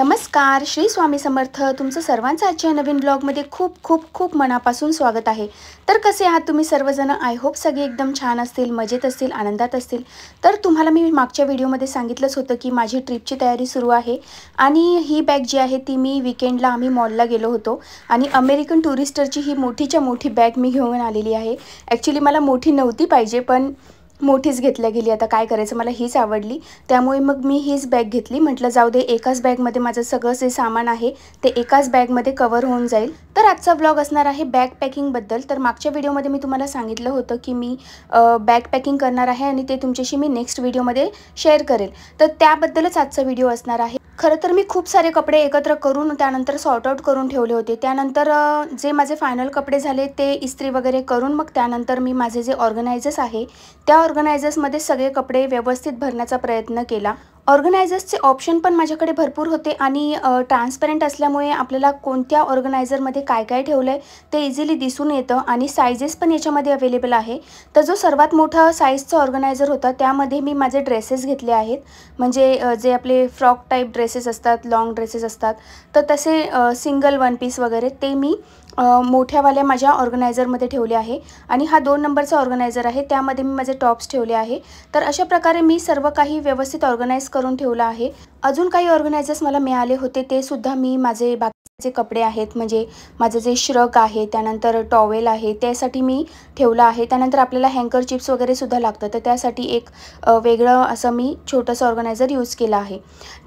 नमस्कार, श्री स्वामी समर्थ. तुमचं सर्वांचं आजच्या नवीन ब्लॉगमध्ये खूप खूप खूप मनापासून स्वागत आहे. तर कसे आहात तुम्ही सर्वजण? आय होप सगळे एकदम छान असतील, मजेत असतील, आनंदात असतील. तर तुम्हाला मी मागच्या व्हिडिओमध्ये सांगितलंच होतं की माझी ट्रिपची तयारी सुरू आहे आणि ही बॅग जी आहे ती मी वीकेंडला आम्ही मॉलला गेलो होतो आणि अमेरिकन टुरिस्टरची ही मोठीच्या मोठी बॅग मी घेऊन आलेली आहे. ॲक्च्युली मला मोठी नव्हती पाहिजे पण मोठीच घेतल्या गेली. आता काय करायचं, मला हीच आवडली त्यामुळे मग मी हीच बॅग घेतली. म्हटलं जाऊ दे, एकाच बॅगमध्ये माझं सगळं जे सामान आहे ते एकाच बॅगमध्ये कवर होऊन जाईल. तर आजचा व्लॉग असणार आहे बॅग पॅकिंगबद्दल. तर मागच्या व्हिडिओमध्ये मी तुम्हाला सांगितलं होतं की मी बॅग पॅकिंग करणार आहे आणि ते तुमच्याशी मी नेक्स्ट व्हिडिओमध्ये शेअर करेल. तर त्याबद्दलच आजचा व्हिडिओ असणार आहे. खरं तर मी खूप सारे कपडे एकत्र करून त्यानंतर सॉर्ट आउट करून ठेवले होते. त्यानंतर जे माझे फायनल कपडे झाले ते इस्त्री वगैरे करून मग त्यानंतर मी माझे जे ऑर्गनायझर्स आहे त्या ऑर्गनायझर्समध्ये सगळे कपडे व्यवस्थित भरण्याचा प्रयत्न केला. ऑर्गनायझर्सचे ऑप्शन पण माझ्याकडे भरपूर होते आणि ट्रान्सपरंट असल्यामुळे आपल्याला कोणत्या ऑर्गनायझरमध्ये काय काय ठेवलं आहे ते इझिली दिसून येतं आणि सायझेस पण याच्यामध्ये अवेलेबल आहे. तर जो सर्वात मोठा साईजचा ऑर्गनायझर होता त्यामध्ये मी माझे ड्रेसेस घेतले आहेत. म्हणजे जे आपले फ्रॉक टाईप ड्रेसेस असतात, लॉंग ड्रेसेस असतात, तर तसे सिंगल वन पीस वगैरे ते मी मोठ्यावाल्या माझ्या ऑर्गनायझरमध्ये ठेवले आहे. आणि हा 2 नंबरचा ऑर्गनायझर आहे त्यामध्ये मी माझे टॉप्स ठेवले आहे. तर अशा प्रकारे मी सर्व काही व्यवस्थित ऑर्गनाइज करून ठेवलं आहे. अजून काही ऑर्गनायझर्स मला मिळाले होते ते सुद्धा मी माझे बाकीचे कपडे आहेत, म्हणजे माझं जे श्रग आहे, त्यानंतर टॉवेल आहे, त्यासाठी मी ठेवलं आहे. त्यानंतर आपल्याला हँकरचिप्स वगैरे सुद्धा लागतं, तर त्यासाठी एक वेगळं असं मी छोटंसं ऑर्गनायझर यूज केलं आहे.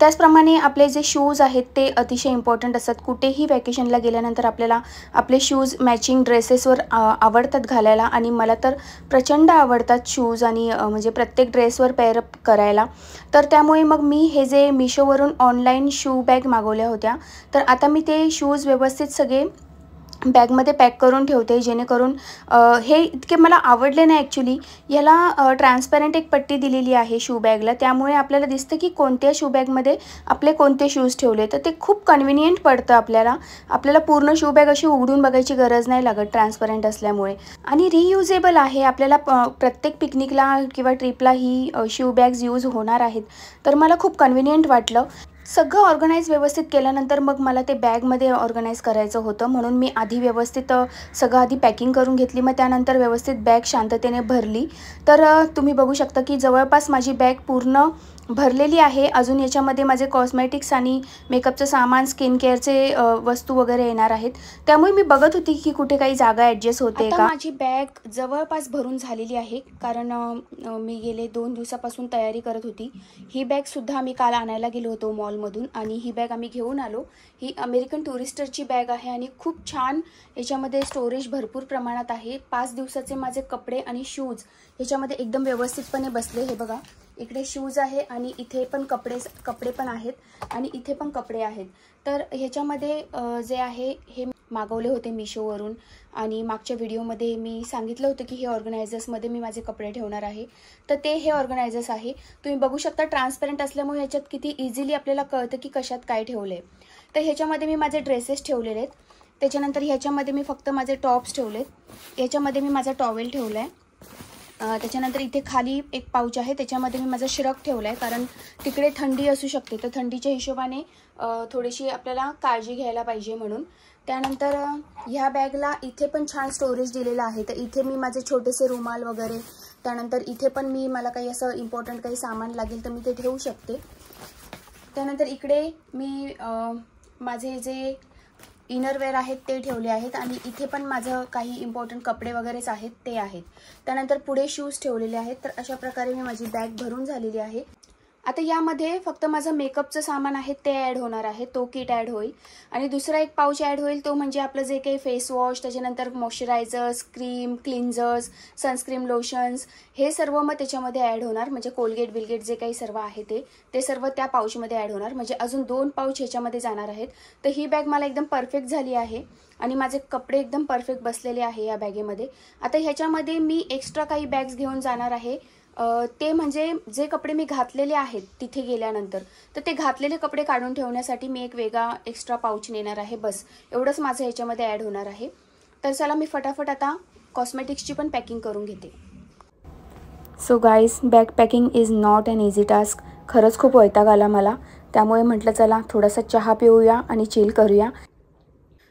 त्याचप्रमाणे आपले जे शूज आहेत ते अतिशय इम्पॉर्टंट असतात. कुठेही वॅकेशनला गेल्यानंतर आपल्याला आपले शूज मॅचिंग ड्रेसेसवर आवडतात घालायला आणि मला तर प्रचंड आवडतात शूज आणि म्हणजे प्रत्येक ड्रेसवर पेअरअप करायला. तर त्यामुळे मग मी हे जे मिशोवरून ऑनलाईन शू बॅग मागवल्या होत्या, तर आता मी ते शूज व्यवस्थित सगळे बॅगमध्ये पॅक करून ठेवते, जेणेकरून हे इतके मला आवडले नाही ॲक्च्युली. ह्याला ट्रान्सपरंट एक पट्टी दिलेली आहे शू बॅगला, त्यामुळे आपल्याला दिसतं की कोणत्या शू बॅगमध्ये आपले कोणते शूज ठेवले. तर ते खूप कन्व्हिनियंट पडतं आपल्याला पूर्ण शू बॅग अशी उघडून बघायची गरज नाही लागत ट्रान्सपरंट असल्यामुळे. आणि रियुजेबल आहे. आपल्याला प्रत्येक पिकनिकला किंवा ट्रिपला ही शू बॅग्स यूज होणार आहेत. तर मला खूप कन्व्हिनियंट वाटलं. सगळं ऑर्गनाईज व्यवस्थित केल्यानंतर मग मला ते बॅगमध्ये ऑर्गनाईज करायचं होतं, म्हणून मी आधी व्यवस्थित सगळं आधी पॅकिंग करून घेतली. मग त्यानंतर व्यवस्थित बॅग शांततेने भरली. तर तुम्ही बघू शकता की जवळपास माझी बॅग पूर्ण भरलेली आहे. अजून याच्यामध्ये माझे कॉस्मेटिक्स आणि मेकअपचं सामान, स्किन केअरचे वस्तू वगैरे येणार आहेत. त्यामुळे मी बघत होती की कुठे काही जागा ॲडजस्ट होते का. माझी बॅग जवळपास भरून झालेली आहे, कारण मी गेले 2 दिवसापासून तयारी करत होती. ही बॅगसुद्धा आम्ही काल आणायला गेलो होतो मॉलमधून आणि ही बॅग आम्ही घेऊन आलो. ही अमेरिकन टुरिस्टरची बॅग आहे आणि खूप छान याच्यामध्ये स्टोरेज भरपूर प्रमाणात आहे. 5 दिवसाचे माझे कपडे आणि शूज ह्याच्यामध्ये एकदम व्यवस्थितपणे बसले. हे बघा, इकडे शूज आहे आणि इथे पण कपडे पण आहेत आणि इथे पण कपडे आहेत. तर ह्याच्यामध्ये जे आहे हे मागवले होते मिशोवरून आणि मागच्या व्हिडिओमध्ये मी सांगितलं होतं की हे ऑर्गनायझर्समध्ये मी माझे कपडे ठेवणार आहे. तर ते हे ऑर्गनायझर्स आहे. तुम्ही बघू शकता ट्रान्सपरंट असल्यामुळे ह्याच्यात किती इझिली आपल्याला कळतं की कशात काय ठेवलं आहे. तर ह्याच्यामध्ये मी माझे ड्रेसेस ठेवलेले आहेत. त्याच्यानंतर ह्याच्यामध्ये मी फक्त माझे टॉप्स ठेवलेत. ह्याच्यामध्ये मी माझा टॉवेल ठेवला आहे. त्याच्यानंतर इथे खाली एक पाऊच आहे, त्याच्यामध्ये मी माझा श्रग ठेवला आहे, कारण तिकडे थंडी असू शकते, तर थंडीच्या हिशोबाने थोडीशी आपल्याला काळजी घ्यायला पाहिजे म्हणून. त्यानंतर ह्या बॅगला इथे पण छान स्टोरेज दिलेलं आहे. तर इथे मी माझे छोटेसे रुमाल वगैरे, त्यानंतर इथे पण मला काही असं इम्पॉर्टंट काही सामान लागेल तर मी ते ठेवू शकते. त्यानंतर इकडे मी माझे जे इनरवेअर आहेत ते ठेवले आहेत आणि इथे पण माझं काही इम्पॉर्टंट कपडे वगैरेच आहेत ते आहेत. त्यानंतर पुढे शूज ठेवलेले आहेत. तर अशा प्रकारे मी माझी बॅग भरून झालेली आहे. आता यामध्ये फक्त माझं मेकअपचं सामान आहे ते ॲड होणार आहे, तो किट ॲड होईल. आणि दुसरा एक पाऊच ॲड होईल, तो म्हणजे आपलं जे काही फेस वॉश, त्याच्यानंतर मॉइश्चरायझर्स, क्रीम, क्लिन्झर्स, सनस्क्रीम, लोशन्स, हे सर्व मग त्याच्यामध्ये ॲड होणार. म्हणजे कोलगेट बिलगेट जे काही सर्व आहे ते सर्व त्या पाऊचमध्ये ॲड होणार. म्हणजे अजून 2 पाऊच ह्याच्यामध्ये जाणार आहेत. तर ही बॅग मला एकदम परफेक्ट झाली आहे आणि माझे कपडे एकदम परफेक्ट बसलेले आहे या बॅगेमध्ये. आता ह्याच्यामध्ये मी एक्स्ट्रा काही बॅग्स घेऊन जाणार आहे. ते म्हणजे जे कपडे मी घातलेले आहेत तिथे गेल्यानंतर, तर ते घातलेले कपडे काढून ठेवण्यासाठी मी एक वेगळा एक्स्ट्रा पाऊच नेणार आहे. बस एवढंच माझं ह्याच्यामध्ये ॲड होणार आहे. तर चला मी फटाफट आता कॉस्मेटिक्सची पण पॅकिंग करून घेते. So guys, bag packing is not an easy task. खरंच खूप वैताग आला मला. त्यामुळे म्हटलं चला थोडासा चहा पिऊया आणि चिल करूया.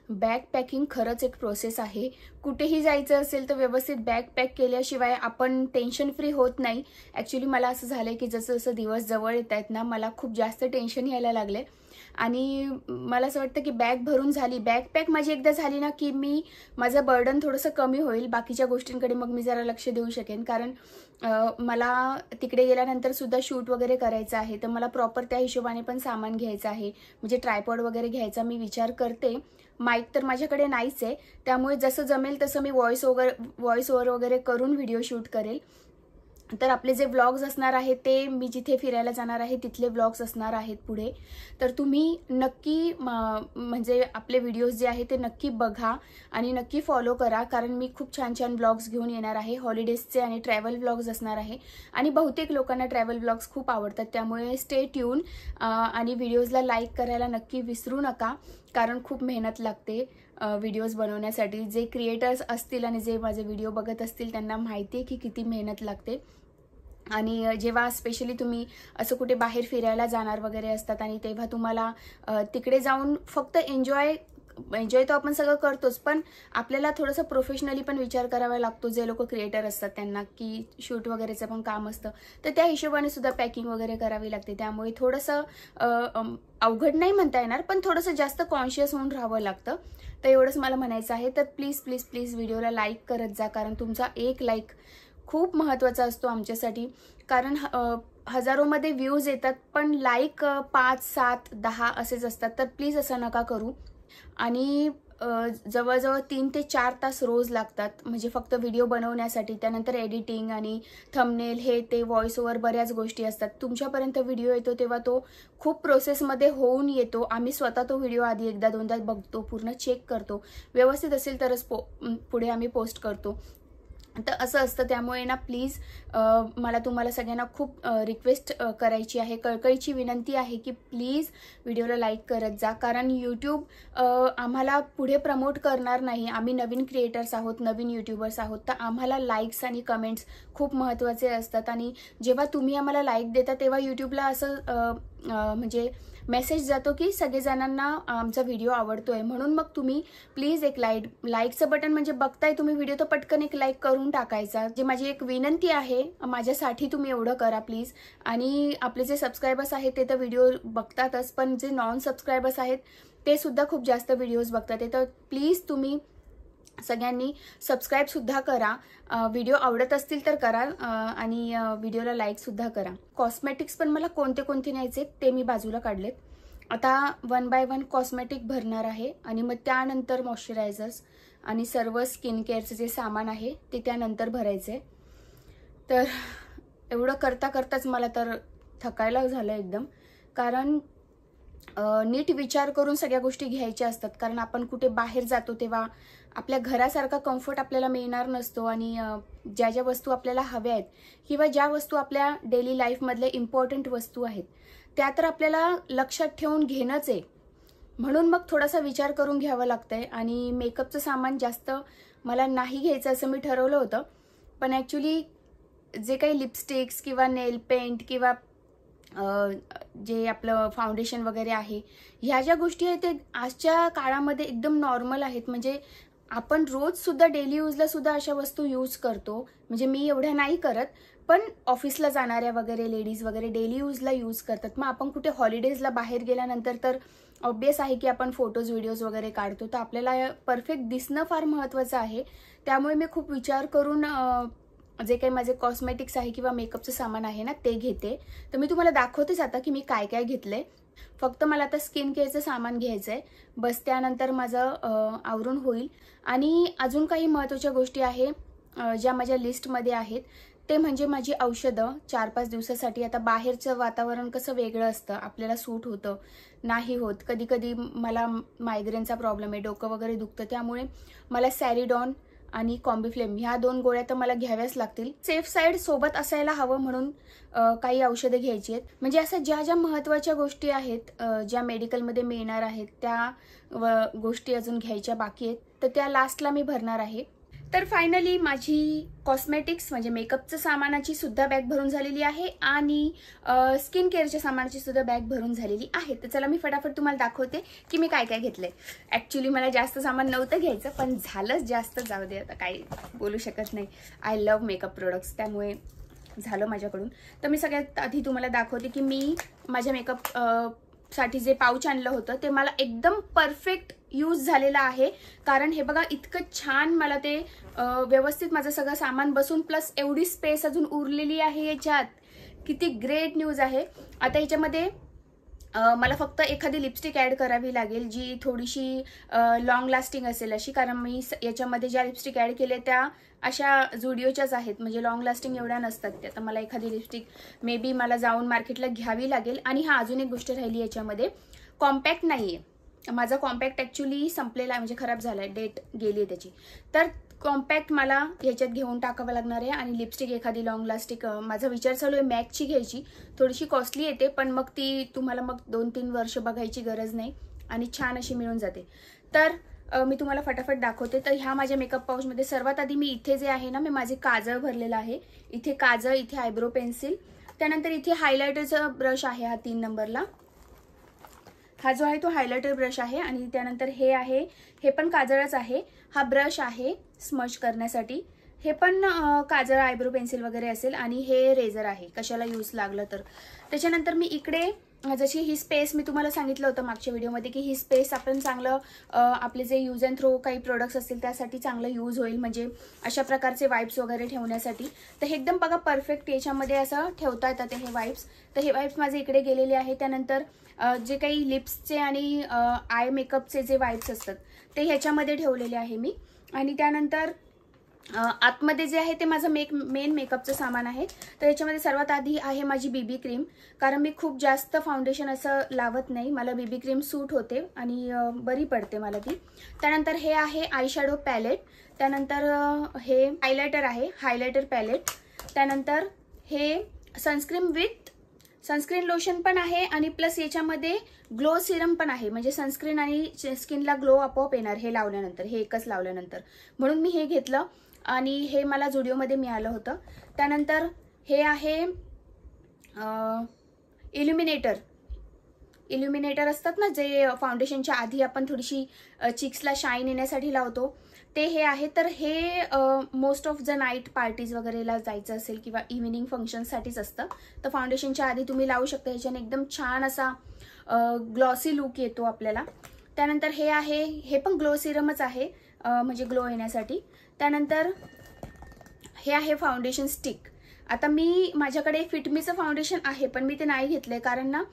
बॅग पॅकिंग खरंच एक प्रोसेस आहे. कुठेही जायचं असेल तर व्यवस्थित बॅग पॅक केल्याशिवाय आपण टेन्शन फ्री होत नाही. ॲक्च्युली मला असं झालं आहे की जसं जसं दिवस जवळ येत आहेत ना, मला खूप जास्त टेन्शन यायला लागले आणि मला असं वाटतं की बॅग भरून झाली, बॅग पॅक माझी एकदा झाली ना की माझं बर्डन थोडंसं कमी होईल. बाकीच्या गोष्टींकडे मग मी जरा लक्ष देऊ शकेन. कारण मला तिकडे गेल्यानंतर सुद्धा शूट वगैरे करायचं आहे, तर मला प्रॉपर त्या हिशोबाने पण सामान घ्यायचं आहे. म्हणजे ट्रायपॉड वगैरे घ्यायचा मी विचार करते. माईक तर माझ्याकडे नाहीच आहे, त्यामुळे जसं जमेल तसं मी व्हॉइस ओव्हर वगैरे करून व्हिडिओ शूट करेल. तर आपले जे व्लॉग्स असणार आहेत ते मी जिथे फिरायला जाणार आहे तिथले व्लॉग्स असणार आहेत पुढे. तर तुम्ही नक्की म्हणजे आपले व्हिडिओज जे आहेत ते नक्की बघा आणि नक्की फॉलो करा. कारण मी खूप छान छान व्लॉग्स घेऊन येणार आहे. हॉलिडेजचे आणि ट्रॅव्हल व्लॉग्स असणार आहे आणि बहुतेक लोकांना ट्रॅव्हल व्लॉग्स खूप आवडतात. त्यामुळे स्टे ट्यून आणि व्हिडिओजला लाईक करायला नक्की विसरू नका. कारण खूप मेहनत लागते व्हिडिओज बनवण्यासाठी. जे क्रिएटर्स असतील आणि जे माझे व्हिडिओ बघत असतील त्यांना माहिती आहे की किती मेहनत लागते. आणि जेव्हा स्पेशली तुम्ही असं कुठे बाहेर फिरायला जाणार वगैरे असतात आणि तेव्हा तुम्हाला तिकडे जाऊन फक्त एन्जॉय तर आपण सगळं करतोच, पण आपल्याला थोडंसं प्रोफेशनली पण विचार करावा लागतो. जे लोक क्रिएटर असतात त्यांना की शूट वगैरेचं पण काम असतं, तर त्या हिशोबाने सुद्धा पॅकिंग वगैरे करावी लागते. त्यामुळे थोडंसं अवघड नाही म्हणता येणार, पण थोडंसं जास्त कॉन्शियस होऊन राहावं लागतं. तर एवढंच मला म्हणायचं आहे. तर प्लीज प्लीज प्लीज व्हिडिओला लाईक करत जा, कारण तुमचा एक लाईक खूप महत्त्वाचा असतो आमच्यासाठी. कारण हजारोमध्ये व्ह्यूज येतात पण लाईक 5, 7, 10 असेच असतात. तर प्लीज असं नका करू. आणि जवळजवळ 3 ते 4 तास रोज लागतात म्हणजे फक्त व्हिडिओ बनवण्यासाठी. त्यानंतर एडिटिंग आणि थंबनेल हे ते व्हॉइस ओव्हर बऱ्याच गोष्टी असतात. तुमच्यापर्यंत व्हिडिओ येतो तेव्हा तो खूप प्रोसेसमध्ये होऊन येतो. आम्ही स्वतः तो व्हिडिओ आधी एकदा दोनदा बघतो, पूर्ण चेक करतो. व्यवस्थित असेल तरच पुढे आम्ही पोस्ट करतो. तर असं असतं. त्यामुळे ना प्लीज मला तुम्हाला सगळ्यांना खूप रिक्वेस्ट करायची आहे, कळकळीची विनंती आहे की प्लीज व्हिडिओला लाईक करत जा. कारण यूट्यूब आम्हाला पुढे प्रमोट करणार नाही. आम्ही नवीन क्रिएटर्स आहोत, नवीन यूट्यूबर्स आहोत. तर आम्हाला लाईक्स आणि कमेंट्स खूप महत्त्वाचे असतात. आणि जेव्हा तुम्ही आम्हाला लाईक देता तेव्हा यूट्यूबला असं म्हणजे मेसेज जातो की सगळेजणांना आमचा व्हिडिओ आवडतोय. म्हणून मग तुम्ही प्लीज एक लाईकचं बटन म्हणजे बघताय तुम्ही व्हिडिओ तर पटकन एक लाईक करून टाकायचा. जे माझी एक विनंती आहे, माझ्यासाठी तुम्ही एवढं करा प्लीज. आणि आपले जे सबस्क्रायबर्स आहेत ते तर व्हिडिओ बघतातच, पण जे नॉन सबस्क्रायबर्स आहेत ते सुद्धा खूप जास्त व्हिडिओज बघतात. तर प्लीज तुम्ही सगळ्यांनी सबस्क्राईब सुद्धा करा. व्हिडिओ आवडत असतील तर करा आणि व्हिडिओला लाईक सुद्धा करा. कॉस्मेटिक्स पण मला कोणते कोणते न्यायचे ते मी बाजूला काढलेत. आता 1 बाय 1 कॉस्मेटिक भरणार आहे आणि मग त्यानंतर मॉइश्चरायझर्स आणि सर्व स्किन केअरचं जे सामान आहे ते त्यानंतर भरायचे. तर एवढं करता करताच मला तर थकायला झालं एकदम. कारण नीट विचार करून सगळ्या गोष्टी घ्यायच्या असतात. कारण आपण कुठे बाहेर जातो तेव्हा आपल्या घरासारखा कम्फर्ट आपल्याला मिळणार नसतो. आणि ज्या ज्या वस्तू आपल्याला हव्या आहेत किंवा ज्या वस्तू आपल्या डेली लाईफमधल्या इम्पॉर्टंट वस्तू आहेत त्या तर आपल्याला लक्षात ठेवून घेणंच आहे. म्हणून मग थोडासा विचार करून घ्यावं लागतंय. आणि मेकअपचं सामान जास्त मला नाही घ्यायचं असं मी ठरवलं होतं, पण ॲक्च्युली जे काही लिपस्टिक्स किंवा नेल पेंट किंवा जे आपलं फाउंडेशन वगैरे आहे, ह्या ज्या गोष्टी आहेत ते आजच्या काळामध्ये एकदम नॉर्मल आहेत. म्हणजे आपण रोज सुद्धा डेली यूजला सुद्धा अशा वस्तू यूज करतो. म्हणजे मी एवढ्या नाही करत, पण ऑफिसला जाणाऱ्या वगैरे लेडीज वगैरे डेली यूजला यूज करतात. मग आपण कुठे हॉलिडेजला बाहेर गेल्यानंतर तर ऑब्वियस आहे की आपण फोटोज व्हिडिओज वगैरे काढतो. तर आपल्याला परफेक्ट दिसणं फार महत्त्वाचं आहे. त्यामुळे मी खूप विचार करून जे काही माझे कॉस्मेटिक्स आहे किंवा मेकअपचं सामान आहे ना ते घेते. तर मी तुम्हाला दाखवतेच आता की मी काय काय घेतलंय. फक्त मला आता स्किन केअरचं सामान घ्यायचं आहे बस, त्यानंतर माझं आवरून होईल. आणि अजून काही महत्त्वाच्या गोष्टी आहे ज्या माझ्या लिस्टमध्ये आहेत, ते म्हणजे माझी औषधं 4-5 दिवसासाठी. आता बाहेरचं वातावरण कसं वेगळं असतं, आपल्याला सूट होतं नाही होत. कधी कधी मला मायग्रेनचा प्रॉब्लेम आहे, डोकं वगैरे दुखतं, त्यामुळे मला सॅरिडॉन आणि कॉम्बिफ्लेम ह्या 2 गोळ्या तर मला घ्याव्याच लागतील. सेफ साईड सोबत असायला हवं म्हणून काही औषधं घ्यायची आहेत. म्हणजे असं ज्या ज्या महत्त्वाच्या गोष्टी आहेत ज्या मेडिकलमध्ये मिळणार आहेत त्या गोष्टी अजून घ्यायच्या बाकी आहेत, तर त्या लास्टला मी भरणार आहे. तर फायनली माझी कॉस्मेटिक्स म्हणजे मेकअपचं सामानाची सुद्धा बॅग भरून झालेली आहे आणि स्किन केअरच्या सामानाची सुद्धा बॅग भरून झालेली आहे. तर चला मी फटाफट तुम्हाला दाखवते की मी काय काय घेतलंय. ॲक्च्युली मला जास्त सामान नव्हतं घ्यायचं, पण झालंच जास्त, जाऊ दे आता काही बोलू शकत नाही. आय लव्ह मेकअप प्रोडक्ट्स, त्यामुळे झालं माझ्याकडून. तर मी सगळ्यात आधी तुम्हाला दाखवते की मी माझ्या मेकअप साठी जे पाऊच आणलं होतं ते मला एकदम परफेक्ट यूज झालेलं आहे. कारण हे बघा इतकं छान मला ते व्यवस्थित माझं सगळं सामान बसून, प्लस एवढी स्पेस अजून उरलेली आहे याच्यात. किती ग्रेट न्यूज आहे. आता याच्यामध्ये मला फक्त एखादी लिपस्टिक ॲड करावी लागेल जी थोडीशी लॉंग लास्टिंग असेल अशी, कारण मी याच्यामध्ये ज्या लिपस्टिक ॲड केल्या त्या अशा झुडिओच्याच आहेत, म्हणजे लॉंग लास्टिंग एवढ्या नसतात त्या. तर मला एखादी लिपस्टिक मे बी मला जाऊन मार्केटला घ्यावी लागेल. आणि हा अजून एक गोष्ट राहिली, याच्यामध्ये कॉम्पॅक्ट नाही आहे माझा. कॉम्पॅक्ट ॲक्च्युली संपलेला आहे, म्हणजे खराब झाला आहे, डेट गेली आहे त्याची. तर कॉम्पॅक्ट मला ह्याच्यात घेऊन टाकावं लागणार आहे. आणि लिपस्टिक एखादी लॉंग लास्टिक माझा विचार चालू आहे मॅकची घ्यायची. थोडीशी कॉस्टली येते, पण मग ती तुम्हाला मग 2-3 वर्ष बघायची गरज नाही आणि छान अशी मिळून जाते. तर मी तुम्हाला फटाफट दाखवते. तर ह्या माझ्या मेकअप पाऊचमध्ये सर्वात आधी मी इथे जे आहे ना, मी माझे काजळ भरलेलं आहे. इथे काजळ, इथे आयब्रो पेन्सिल, त्यानंतर इथे हायलायटरचा ब्रश आहे हा 3 नंबरला. हा जो आहे तो हायलायटर ब्रश आहे. आणि त्यानंतर हे आहे, हे पण काजळच आहे. हा ब्रश आहे स्मज करण्यासाठी, हे पण काजळ आयब्रो पेन्सिल वगैरे असेल. आणि हे रेझर आहे कशाला यूज लागलं तर. त्याच्यानंतर मी इकडे जशी ही स्पेस मी तुम्हाला सांगितलं होतं मागच्या व्हिडिओमध्ये की ही स्पेस आपण चांगलं आपले जे यूज अँड थ्रो काही प्रोडक्ट्स असतील त्यासाठी चांगलं यूज होईल, म्हणजे अशा प्रकारचे वाइप्स वगैरे ठेवण्यासाठी. तर हे एकदम बघा परफेक्ट याच्यामध्ये असं ठेवता येतात हे वाइप्स. तर हे वाइप्स माझे इकडे गेलेले आहे. त्यानंतर जे काही लिप्सचे आणि आय मेकअपचे जे वाइप्स असतात ते ह्याच्यामध्ये ठेवलेले आहे मी. आणि त्यानंतर आतमध्ये जे आहे ते माझं मेन मेकअपचं सामान आहे. तर याच्यामध्ये सर्वात आधी आहे माझी बीबी क्रीम, कारण मी खूप जास्त फाउंडेशन असं लावत नाही, मला बीबी क्रीम सूट होते आणि बरी पडते मला ती. त्यानंतर हे आहे आय शॅडो पॅलेट. त्यानंतर हे हायलायटर आहे, हायलायटर पॅलेट. त्यानंतर हे सनस्क्रीन लोशन पण आहे आणि प्लस याच्यामध्ये ग्लो सिरम पण आहे, म्हणजे सनस्क्रीन आणि स्किनला ग्लो आपोआप येणार हे लावल्यानंतर, हे एकच लावल्यानंतर, म्हणून मी हे घेतलं. आणि हे मला झुडिओमध्ये मिळालं होतं. त्यानंतर हे आहे इल्युमिनेटर असतात ना जे फाउंडेशनच्या आधी आपण थोडीशी चिक्सला शाईन येण्यासाठी लावतो, ते हे आहे. तर हे most of the night parties वगैरेला जायचं असेल किंवा इव्हिनिंग फंक्शनसाठीच असतं, तर फाउंडेशनच्या आधी तुम्ही लावू शकता. ह्याच्याने एकदम छान असा ग्लॉसी लुक येतो आपल्याला. त्यानंतर हे आहे, हे पण ग्लो सिरमच आहे, म्हणजे ग्लो येण्यासाठी. त्यानंतर हे आहे फाउंडेशन स्टिक. आता माझ्याकडे फिटमीचं फाउंडेशन आहे, पण मी ते नाही घेतलंय, कारण ना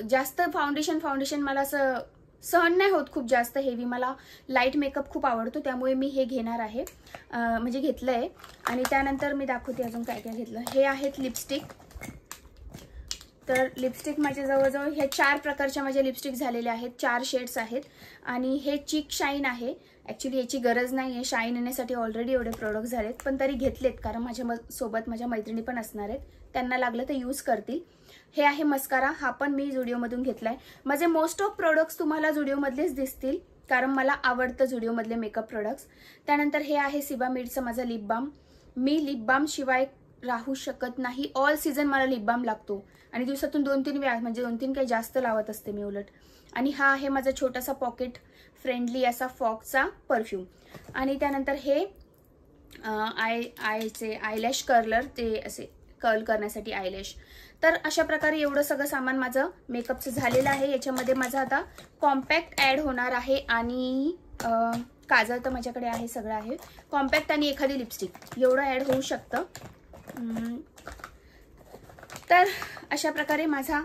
जास्त फाउंडेशन मला असं सहन नाही होत, खूप जास्त हेवी. मला लाईट मेकअप खूप आवडतो, त्यामुळे मी हे घेणार आहे, म्हणजे घेतलंय. आणि त्यानंतर मी दाखवते अजून काय काय घेतलं. हे आहेत लिपस्टिक. तर लिपस्टिक माझ्या जवळजवळ ह्या 4 प्रकारच्या माझ्या लिपस्टिक झालेल्या आहेत, 4 शेड्स आहेत. आणि हे चीक शाईन आहे. ॲक्च्युली याची गरज नाही आहे, शाईन येण्यासाठी ऑलरेडी एवढे प्रोडक्ट झालेत, पण तरी घेतलेत कारण सोबत माझ्या मैत्रिणी पण असणार आहेत, त्यांना लागलं तर यूज करतील. हे आहे मस्कारा, हा पण मी झुडिओमधून घेतलाय. माझे मोस्ट ऑफ प्रोडक्ट्स तुम्हाला झुडिओमधलेच दिसतील, कारण मला आवडतं झुडिओमधले मेकअप प्रोडक्ट्स. त्यानंतर हे आहे सिबामेडचं माझं लिप बाम. मी लिप बाम शिवाय राहू शकत नाही, ऑल सीझन मला लिप बाम लागतो आणि दिवसातून 2-3 वेळा, म्हणजे 2-3 काही जास्त लावत असते मी उलट. आणि हा आहे माझा छोटासा पॉकेट फ्रेंडली असा फॉक्सचा परफ्यूम. आणि त्यानंतर हे आयलॅश कर्लर, ते असे कर्ल करण्यासाठी आयलॅश. तर अशा प्रकारे एवढं सगळं सामान माझं मेकअपचं झालेलं आहे. याच्यामध्ये माझा आता कॉम्पॅक्ट ॲड होणार आहे आणि काजळ तर माझ्याकडे आहे, सगळं आहे. कॉम्पॅक्ट आणि एखादी लिपस्टिक एवढं ॲड होऊ शकतं. तर अशा प्रकारे माझा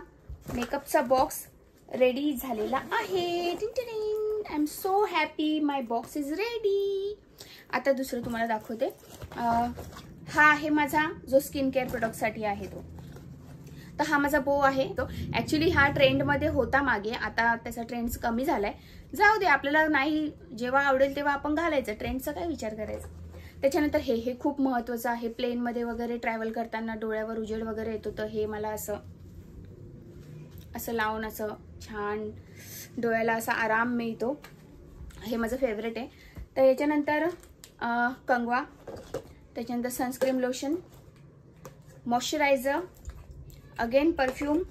मेकअपचा बॉक्स रेडी झालेला आहे. I am so happy, my box is ready. आता दुसरं तुम्हाला दाखवते. हा आहे माझा जो स्किन केअर प्रोडक्टसाठी आहे तो. तर हा माझा बो आहे. तो ॲक्च्युली हा ट्रेंडमध्ये होता मागे, आता त्याचा ट्रेंड कमी झालाय. जाऊ दे, आपल्याला नाही जेव्हा आवडेल तेव्हा आपण घालायचं, ट्रेंडचा काय विचार करायचा. त्याच्यानंतर हे खूप महत्त्वाचं आहे, प्लेनमध्ये वगैरे ट्रॅव्हल करताना डोळ्यावर उजेड वगैरे येतो, तर हे मला असं लावून असं छान डोळ्याला असा आराम मिळतो. हे माझं फेवरेट आहे. तर याच्यानंतर कंगवा, त्याच्यानंतर sunscreen lotion, moisturiser, again perfume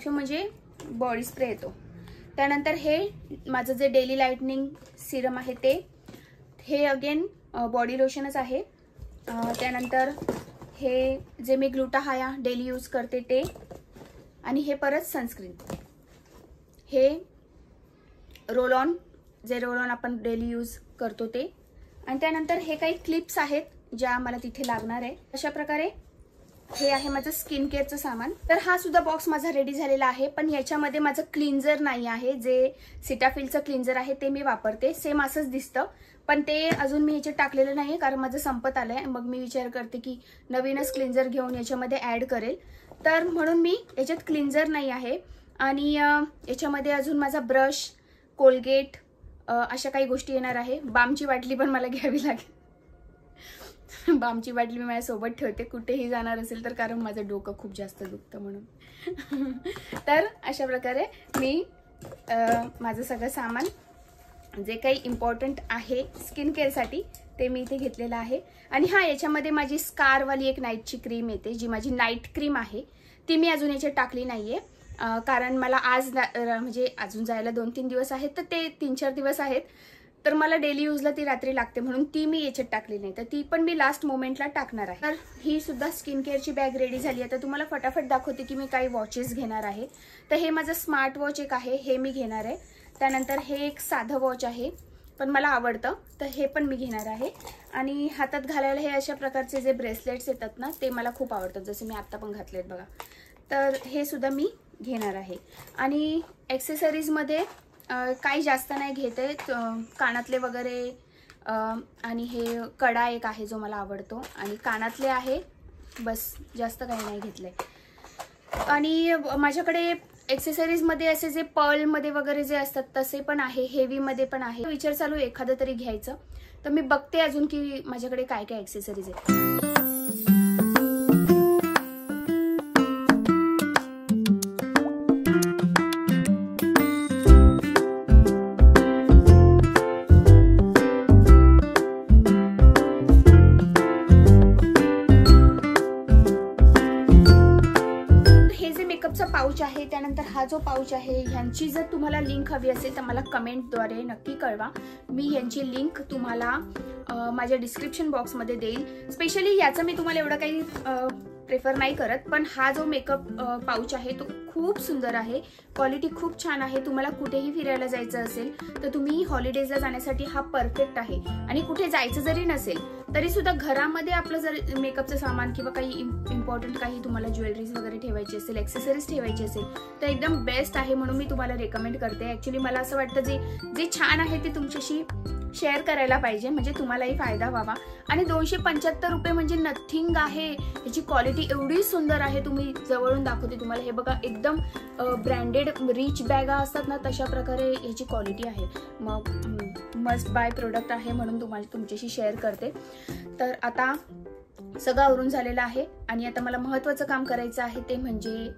म्हणजे बॉडी स्प्रे येतो. त्यानंतर हे माझं जे डेली लाइटनिंग सिरम आहे हे अगेन बॉडी लोशनच आहे. त्यानंतर हे जे मी ग्लुटाहाया डेली यूज करते ते, आणि हे परत सनस्क्रीन. हे रोल ऑन आपण डेली यूज करतो ते. आणि त्यानंतर हे काही क्लिप्स आहेत ज्या मला तिथे लागणार आहे. अशा प्रकारे हे आहे माझं स्किन केअरचं सामान. तर हा सुद्धा बॉक्स माझा रेडी झालेला आहे, पण याच्यामध्ये माझं क्लिन्झर नाही आहे. जे सिटाफिलचं क्लिन्झर आहे ते मी वापरते, सेम असंच दिसतं, पण ते अजून मी याच्यात टाकलेलं नाही कारण माझं संपत आलंय. मग मी विचार करते की नवीनच क्लिन्झर घेऊन याच्यामध्ये ऍड करेल, तर म्हणून मी याच्यात क्लिन्झर नाही आहे. आणि याच्यामध्ये अजून माझा ब्रश, कोलगेट अशा काही गोष्टी येणार आहे. बामची बाटली पण मला घ्यावी लागेल. बामची बाटली मी माझ्यासोबत ठेवते कुठेही जाणार असेल तर, कारण माझं डोकं खूप जास्त दुखतं म्हणून. तर अशा प्रकारे मी माझं सगळं सामान जे काही इम्पॉर्टंट आहे स्किन केअरसाठी ते मी इथे घेतलेलं आहे. आणि हा, याच्यामध्ये माझी स्कारवाली एक नाईटची क्रीम येते, जी माझी नाईट क्रीम आहे, ती मी अजून याच्यात टाकली नाहीये. कारण मला आज म्हणजे अजून जायला 2-3 दिवस आहेत, तर ते 3-4 दिवस आहेत, तर मला डेली यूजला ती रात्री लागते म्हणून ती मी याच्यात टाकली नाही, तर ती पण मी लास्ट मोमेंटला टाकणार आहे. तर ही सुद्धा स्किन केअरची बॅग रेडी झाली आहे. तर तुम्हाला फटाफट दाखवते की मी काही वॉचेस घेणार आहे. तर हे माझं स्मार्ट वॉच एक आहे, हे मी घेणार आहे. त्यानंतर हे एक साधं वॉच आहे, पण मला आवडतं, तर हे पण मी घेणार आहे. आणि हातात घालायला हे अशा प्रकारचे जे ब्रेसलेट्स येतात ना, ते मला खूप आवडतात, जसे मी आत्ता पण घातलेत बघा. तर हे सुद्धा मी घेणार आहे. आणि ॲक्सेसरीजमध्ये काही जास्त नाही घेते, कानातले वगैरे, आणि हे कडा एक आहे जो मला आवडतो, आणि कानातले आहे, बस जास्त काही नाही घेतले. आणि माझ्याकडे ॲक्सेसरीजमध्ये असे जे पर्लमध्ये वगैरे जे असतात तसे पण आहे, हेवीमध्ये पण आहे. विचार चालू एखादं तरी घ्यायचं, तर मी बघते अजून की माझ्याकडे काय काय ॲक्सेसरीज आहेत. पाउच आहे, त्यानंतर हा जो पाउच आहे, ह्यांची जर तुम्हाला लिंक हवी असेल तर मला कमेंटद्वारे नक्की कळवा. मी यांची लिंक तुम्हाला माझ्या डिस्क्रिप्शन बॉक्समध्ये देईल. स्पेशली याचं मी तुम्हाला एवढं काही प्रेफर नाही करत, पण हा जो मेकअप पाउच आहे तो खूप सुंदर आहे, क्वालिटी खूप छान आहे. तुम्हाला कुठेही फिरायला जायचं असेल तर तुम्ही हॉलिडेजला जाण्यासाठी हा परफेक्ट आहे. आणि कुठे जायचं जरी नसेल तरी सुद्धा घरामध्ये आपलं जर मेकअपचं सामान किंवा काही इम्पॉर्टंट काही तुम्हाला ज्वेलरीज वगैरे ठेवायची असेल, ॲक्सेसरीज ठेवायची असेल, तर एकदम बेस्ट आहे, म्हणून मी तुम्हाला रेकमेंड करते. ॲक्च्युली मला असं वाटतं जे छान आहे ते तुमच्याशी शेअर करायला पाहिजे, म्हणजे तुम्हालाही फायदा व्हावा. आणि 275 रुपये म्हणजे नथिंग आहे. याची क्वालिटी एवढी सुंदर आहे, तुम्ही जवळून दाखवते तुम्हाला. हे बघा, एकदम ब्रँडेड रिच बॅगा असतात ना, तशा प्रकारे याची क्वालिटी आहे. मग मस्ट बाय प्रोडक्ट आहे म्हणून तुम्हाला तुमच्याशी शेअर करते. तर आता सगळं आवरून झालेलं आहे, आणि आता मला महत्त्वाचं काम करायचं आहे ते म्हणजे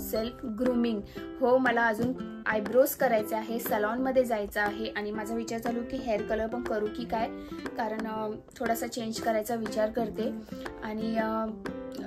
सेल्फ ग्रूमिंग. हो, मला अजून आयब्रोज करायचे आहे, सलॉनमध्ये जायचं आहे, आणि माझा विचार चालू की हेअर कलर पण करू की काय, कारण थोडासा चेंज करायचा विचार करते. आणि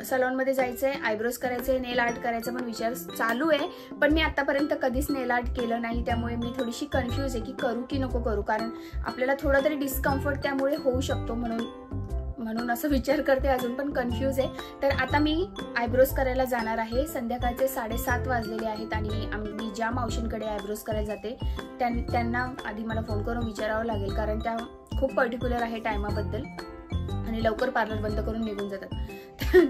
सलॉनमध्ये जायचं आहे, आयब्रोज करायचे आहे, नेल आर्ट करायचा पण विचार चालू आहे, पण मी आतापर्यंत कधीच नेल आर्ट केलं नाही, त्यामुळे मी थोडीशी कन्फ्यूज आहे की करू की नको करू, कारण आपल्याला थोडा तरी डिस्कम्फर्ट त्यामुळे होऊ शकतो, म्हणून असं विचार करते, अजून पण कन्फ्यूज आहे. तर आता मी आयब्रोज करायला जाणार आहे. संध्याकाळचे 7:30 वाजलेले आहेत, आणि मी ज्या मावशींकडे आयब्रोज करायला जाते त्यांना आधी मला फोन करून विचारावं लागेल, कारण त्या खूप पर्टिक्युलर आहे टायमाबद्दल, आणि लवकर पार्लर बंद करून निघून जातात.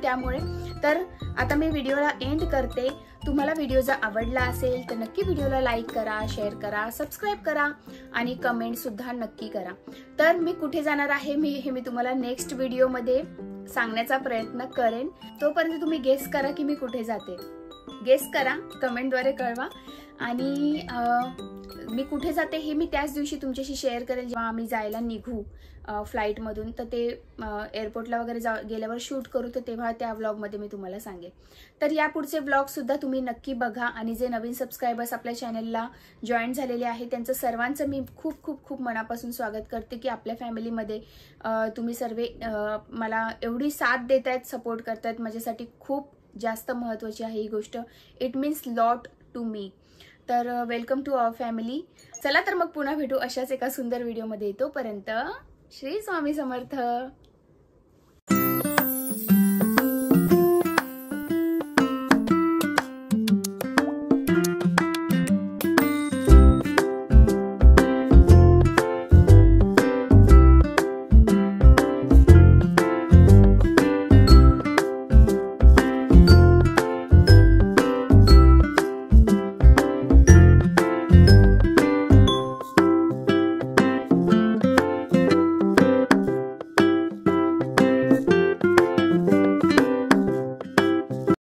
त्यामुळे तर आता मी व्हिडिओला एंड करते. तुम्हाला व्हिडिओ जर आवडला असेल तर नक्की व्हिडिओला लाईक करा, शेअर करा, सबस्क्राईब करा, आणि कमेंट सुद्धा नक्की करा. तर मी कुठे जाणार आहे मी तुम्हाला नेक्स्ट व्हिडिओमध्ये सांगण्याचा प्रयत्न करेन. तोपर्यंत तुम्ही गेस करा की मी कुठे जाते. गेस करा, कमेंटद्वारे कळवा. आणि मी कुठे जाते हे मी त्याच दिवशी तुमच्याशी शेअर करेल जेव्हा आम्ही जायला निघू फ्लाईटमधून. तर ते एअरपोर्टला वगैरे गेल्यावर शूट करू, तर तेव्हा त्या व्लॉगमध्ये मी तुम्हाला सांगेन. तर यापुढचे व्लॉगसुद्धा तुम्ही नक्की बघा. आणि जे नवीन सबस्क्रायबर्स आपल्या चॅनलला जॉईन झालेले आहेत त्यांचं सर्वांचं मी खूप खूप खूप मनापासून स्वागत करते की आपल्या फॅमिलीमध्ये तुम्ही सर्व मला एवढी साथ देत आहेत, सपोर्ट करतायत. माझ्यासाठी खूप जास्त महत्त्वाची आहे ही गोष्ट. It means lot to me. तर वेलकम टू आवर फॅमिली. चला तर मग पुन्हा भेटू अशाच एका सुंदर व्हिडिओमध्ये. तोपर्यंत श्री स्वामी समर्थ.